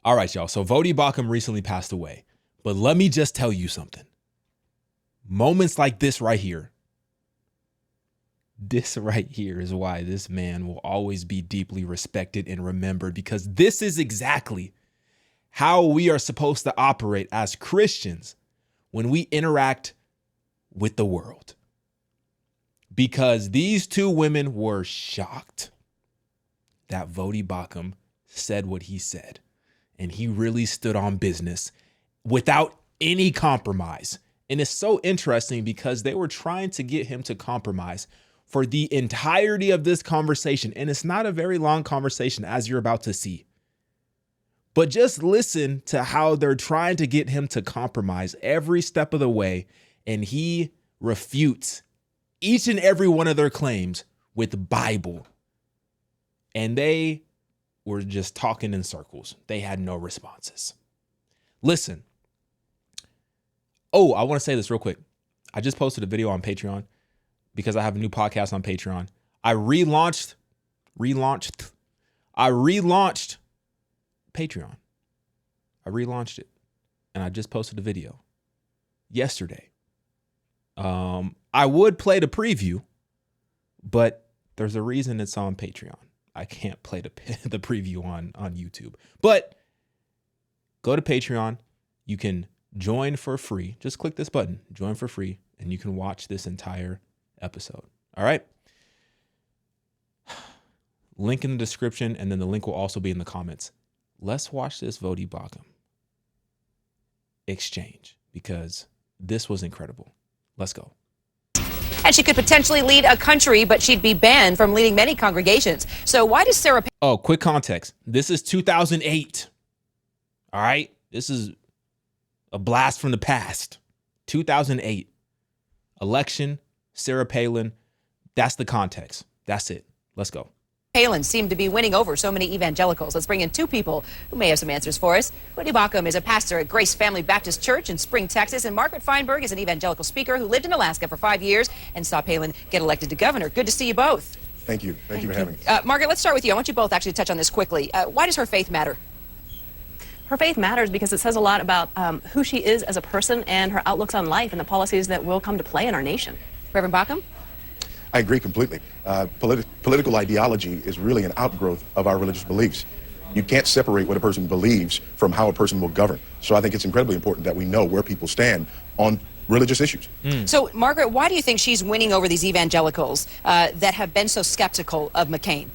All right, y'all. So Voddie Baucham recently passed away. But let me just tell you something. Moments like this right here is why this man will always be deeply respected and remembered, because this is exactly how we are supposed to operate as Christians when we interact with the world. Because these two women were shocked that Voddie Baucham said what he said. And he really stood on business without any compromise. And it's so interesting because they were trying to get him to compromise for the entirety of this conversation. And it's not a very long conversation, as you're about to see. But just listen to how they're trying to get him to compromise every step of the way. And he refutes each and every one of their claims with Bible. And they were just talking in circles. They had no responses. Listen. Oh, I want to say this real quick. I just posted a video on Patreon because I have a new podcast on Patreon. I relaunched Patreon. I relaunched it. And I just posted a video yesterday. I would play the preview, but there's a reason it's on Patreon. I can't play the preview on YouTube. But go to Patreon. You can join for free. Just click this button, join for free, and you can watch this entire episode. All right? Link in the description, and then the link will also be in the comments. Let's watch this Voddie Baucham exchange, because this was incredible. Let's go. And she could potentially lead a country, but she'd be banned from leading many congregations. So why does Sarah... Oh, quick context. This is 2008. All right? This is a blast from the past. 2008. Election, Sarah Palin. That's the context. That's it. Let's go. Palin seemed to be winning over so many evangelicals. Let's bring in two people who may have some answers for us. Voddie Baucham is a pastor at Grace Family Baptist Church in Spring, Texas, and Margaret Feinberg is an evangelical speaker who lived in Alaska for 5 years and saw Palin get elected to governor. Good to see you both. Thank you. Thank you for having me. Margaret, let's start with you. I want you both actually to touch on this quickly. Why does her faith matter? Her faith matters because it says a lot about who she is as a person and her outlooks on life and the policies that will come to play in our nation. Reverend Baucham? I agree completely. Political ideology is really an outgrowth of our religious beliefs. You can't separate what a person believes from how a person will govern. So I think it's incredibly important that we know where people stand on religious issues. So, Margaret, why do you think she's winning over these evangelicals that have been so skeptical of McCain?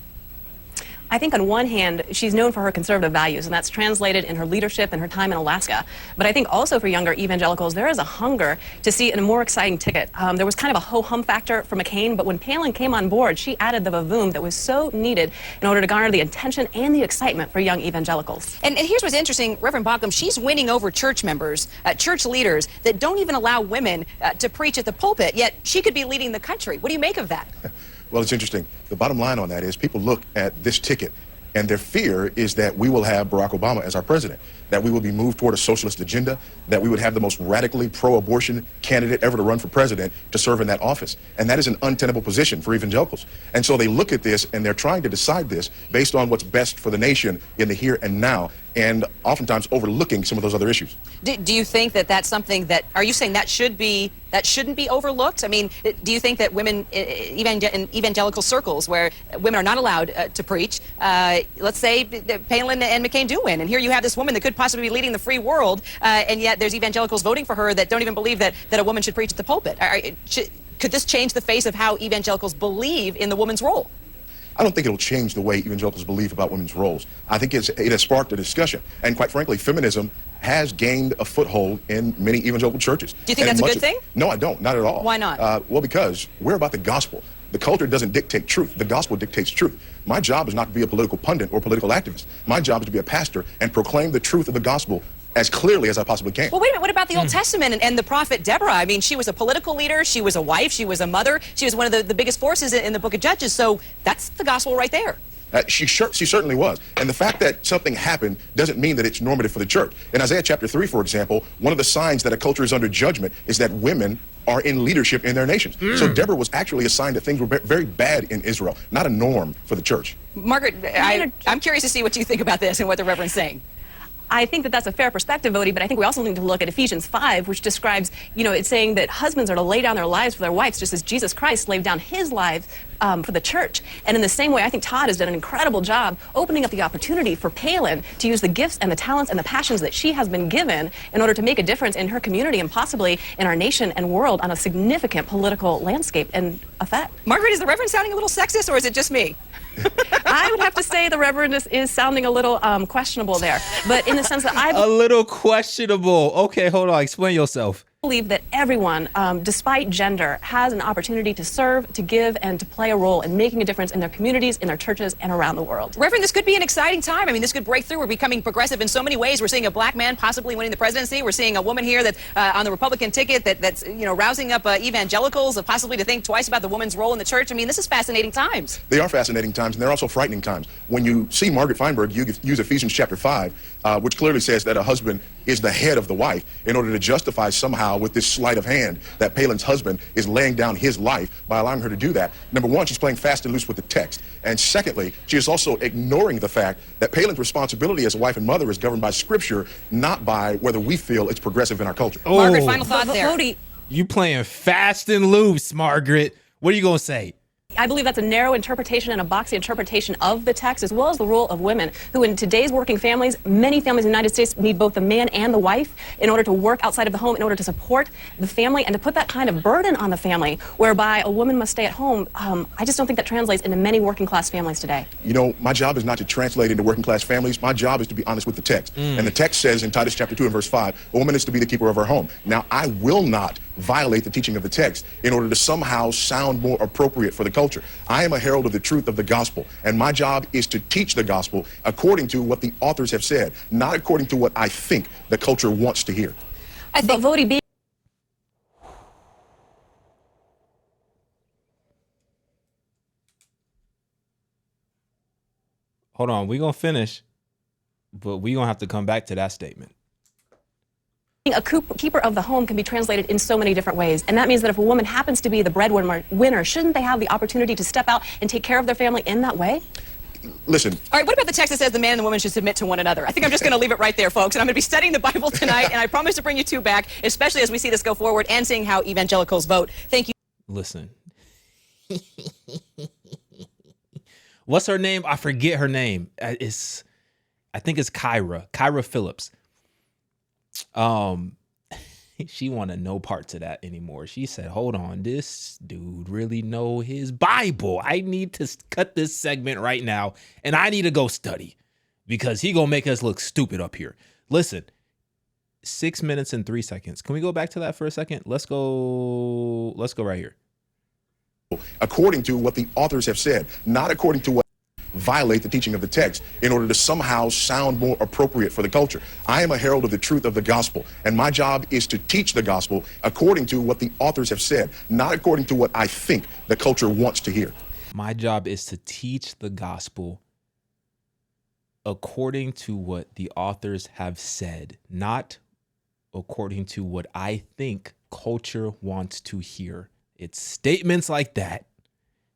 I think on one hand, she's known for her conservative values, and that's translated in her leadership and her time in Alaska. But I think also for younger evangelicals, there is a hunger to see a more exciting ticket. There was kind of a ho-hum factor for McCain, but when Palin came on board, she added the vavoom that was so needed in order to garner the attention and the excitement for young evangelicals. And here's what's interesting, Reverend Baucham, she's winning over church members, church leaders that don't even allow women to preach at the pulpit, yet she could be leading the country. What do you make of that? Well, it's interesting. The bottom line on that is people look at this ticket and their fear is that we will have Barack Obama as our president, that we will be moved toward a socialist agenda, that we would have the most radically pro-abortion candidate ever to run for president to serve in that office. And that is an untenable position for evangelicals. And so they look at this and they're trying to decide this based on what's best for the nation in the here and now, and oftentimes overlooking some of those other issues. Do you think that that's something that, are you saying that shouldn't be overlooked? I mean, do you think that women in evangelical circles where women are not allowed to preach, let's say Palin and McCain do win, and here you have this woman that could possibly be leading the free world, and yet there's evangelicals voting for her that don't even believe that a woman should preach at the pulpit. Could this change the face of how evangelicals believe in the woman's role? I don't think it'll change the way evangelicals believe about women's roles. I think it has sparked a discussion. And quite frankly, feminism has gained a foothold in many evangelical churches. Do you think that's a good thing? No, I don't. Not at all. Why not? Well, because we're about the gospel. The culture doesn't dictate truth. The gospel dictates truth. My job is not to be a political pundit or political activist. My job is to be a pastor and proclaim the truth of the gospel as clearly as I possibly can. Well, wait a minute. What about the Old Testament and the prophet Deborah? I mean, she was a political leader. She was a wife. She was a mother. She was one of the biggest forces in the book of Judges. So that's the gospel right there. She certainly was. And the fact that something happened doesn't mean that it's normative for the church. In Isaiah chapter 3, for example, one of the signs that a culture is under judgment is that women are in leadership in their nations. So Deborah was actually a sign that things were very bad in Israel, not a norm for the church. Margaret, I'm curious to see what you think about this and what the Reverend's saying. I think that that's a fair perspective, Voddie, but I think we also need to look at Ephesians 5, which describes, it's saying that husbands are to lay down their lives for their wives, just as Jesus Christ laid down his life for the church. And in the same way, I think Todd has done an incredible job opening up the opportunity for Palin to use the gifts and the talents and the passions that she has been given in order to make a difference in her community and possibly in our nation and world on a significant political landscape and effect. Margaret, is the Reverend sounding a little sexist, or is it just me? I would have to say the Reverend is sounding a little questionable there, but in the sense that A little questionable. Okay, hold on. Explain yourself. believe that everyone, despite gender, has an opportunity to serve, to give, and to play a role in making a difference in their communities, in their churches, and around the world. Reverend, this could be an exciting time. I mean, this could break through. We're becoming progressive in so many ways. We're seeing a black man possibly winning the presidency. We're seeing a woman here that's on the Republican ticket that's rousing up evangelicals possibly to think twice about the woman's role in the church. I mean, this is fascinating times. They are fascinating times, and they're also frightening times. When you see Margaret Feinberg use Ephesians chapter 5, which clearly says that a husband is the head of the wife, in order to justify somehow with this sleight of hand that Palin's husband is laying down his life by allowing her to do that. Number one, she's playing fast and loose with the text. And secondly, she is also ignoring the fact that Palin's responsibility as a wife and mother is governed by Scripture, not by whether we feel it's progressive in our culture. Oh, Margaret, final thought there. Voddie, you playing fast and loose, Margaret. What are you going to say? I believe that's a narrow interpretation and a boxy interpretation of the text, as well as the role of women, who in today's working families, many families in the United States need both the man and the wife in order to work outside of the home, in order to support the family, and to put that kind of burden on the family, whereby a woman must stay at home. I just don't think that translates into many working class families today. You know, my job is not to translate into working class families. My job is to be honest with the text. And the text says in Titus chapter 2 and verse 5, a woman is to be the keeper of her home. Now, I will not violate the teaching of the text in order to somehow sound more appropriate for the culture. I am a herald of the truth of the gospel, and my job is to teach the gospel according to what the authors have said, not according to what I think the culture wants to hear. I think Voddie being Hold on. We're going to finish, but we're going to have to come back to that statement. a keeper of the home can be translated in so many different ways. And that means that if a woman happens to be the breadwinner, shouldn't they have the opportunity to step out and take care of their family in that way? Listen. All right, what about the text that says the man and the woman should submit to one another? I think I'm just going to leave it right there, folks. And I'm going to be studying the Bible tonight, and I promise to bring you two back, especially as we see this go forward and seeing how evangelicals vote. Thank you. Listen. What's her name? I forget her name. I think it's Kyra Phillips. She wanted no parts of that anymore. She said, hold on, this dude really know his Bible. I need to cut this segment right now, and I need to go study because he gonna make us look stupid up here. Listen, 6 minutes and 3 seconds. Can we go back to that for a second? Let's go right here. According to what the authors have said, not according to what violate the teaching of the text in order to somehow sound more appropriate for the culture. I am a herald of the truth of the gospel, and my job is to teach the gospel according to what the authors have said, not according to what I think the culture wants to hear. My job is to teach the gospel according to what the authors have said, not according to what I think culture wants to hear. It's statements like that.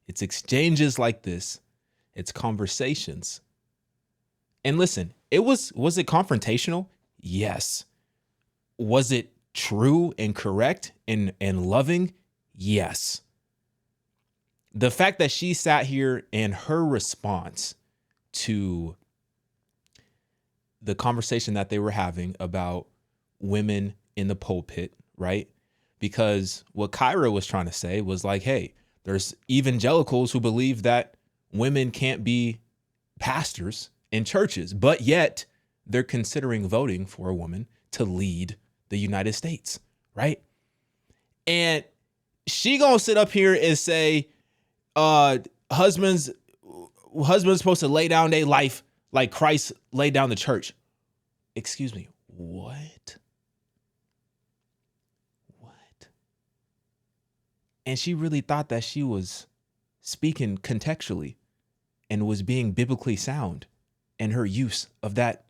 It's exchanges like this. It's conversations. And listen, was it confrontational? Yes. Was it true and correct and loving? Yes. The fact that she sat here and her response to the conversation that they were having about women in the pulpit, right? Because what Kyra was trying to say was like, hey, there's evangelicals who believe that women can't be pastors in churches, but yet they're considering voting for a woman to lead the United States, right? And she gonna sit up here and say, husbands supposed to lay down their life like Christ laid down the church. Excuse me, what? And she really thought that she was speaking contextually and was being biblically sound in her use of that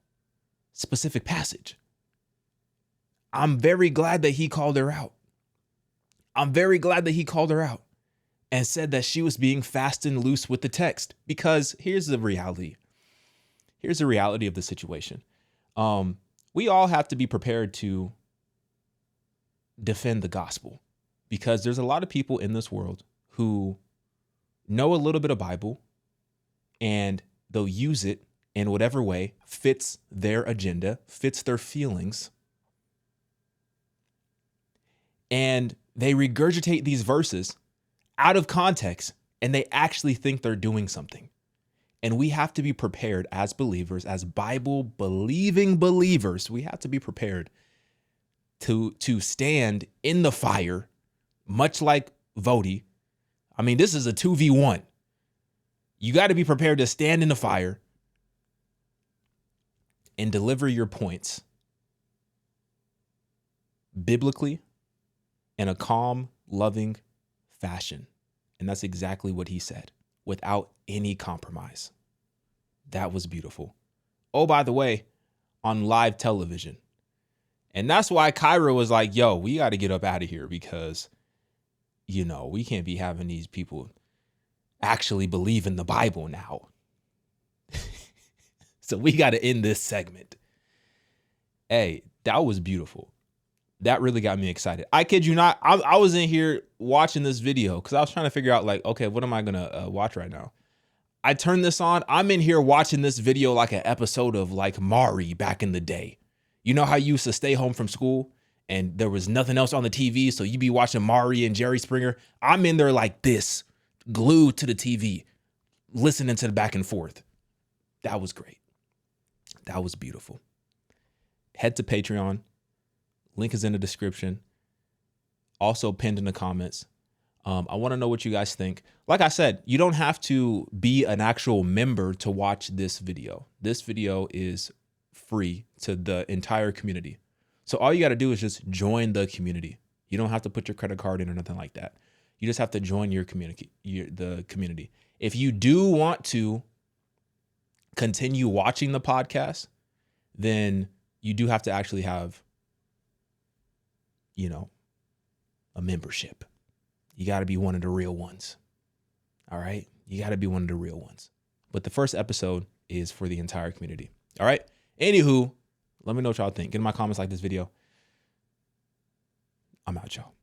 specific passage. I'm very glad that he called her out. I'm very glad that he called her out and said that she was being fast and loose with the text, because here's the reality. Here's the reality of the situation. We all have to be prepared to defend the gospel, because there's a lot of people in this world who know a little bit of Bible and they'll use it in whatever way fits their agenda, fits their feelings. And they regurgitate these verses out of context, and they actually think they're doing something. And we have to be prepared as believers, as Bible believing believers, we have to be prepared to stand in the fire, much like Voddie. I mean, this is a 2v1. You got to be prepared to stand in the fire and deliver your points biblically in a calm, loving fashion. And that's exactly what he said, without any compromise. That was beautiful. Oh, by the way, on live television. And that's why Kyra was like, yo, we got to get up out of here, because, you know, we can't be having these people actually believe in the Bible now. So we got to end this segment. Hey, that was beautiful. That really got me excited. I kid you not. I was in here watching this video because I was trying to figure out, like, okay, what am I going to watch right now? I turned this on. I'm in here watching this video like an episode of like Maury back in the day. You know how you used to stay home from school and there was nothing else on the TV, so you'd be watching Maury and Jerry Springer? I'm in there like this, glued to the TV, listening to the back and forth. That was great. That was beautiful. Head to Patreon. Link is in the description. Also pinned in the comments. I want to know what you guys think. Like I said, you don't have to be an actual member to watch this video. This video is free to the entire community. So all you got to do is just join the community. You don't have to put your credit card in or nothing like that. You just have to join your community, the community. If you do want to continue watching the podcast, then you do have to actually have, you know, a membership. You got to be one of the real ones. All right. You got to be one of the real ones. But the first episode is for the entire community. All right. Anywho, let me know what y'all think. Get in my comments, like this video. I'm out, y'all.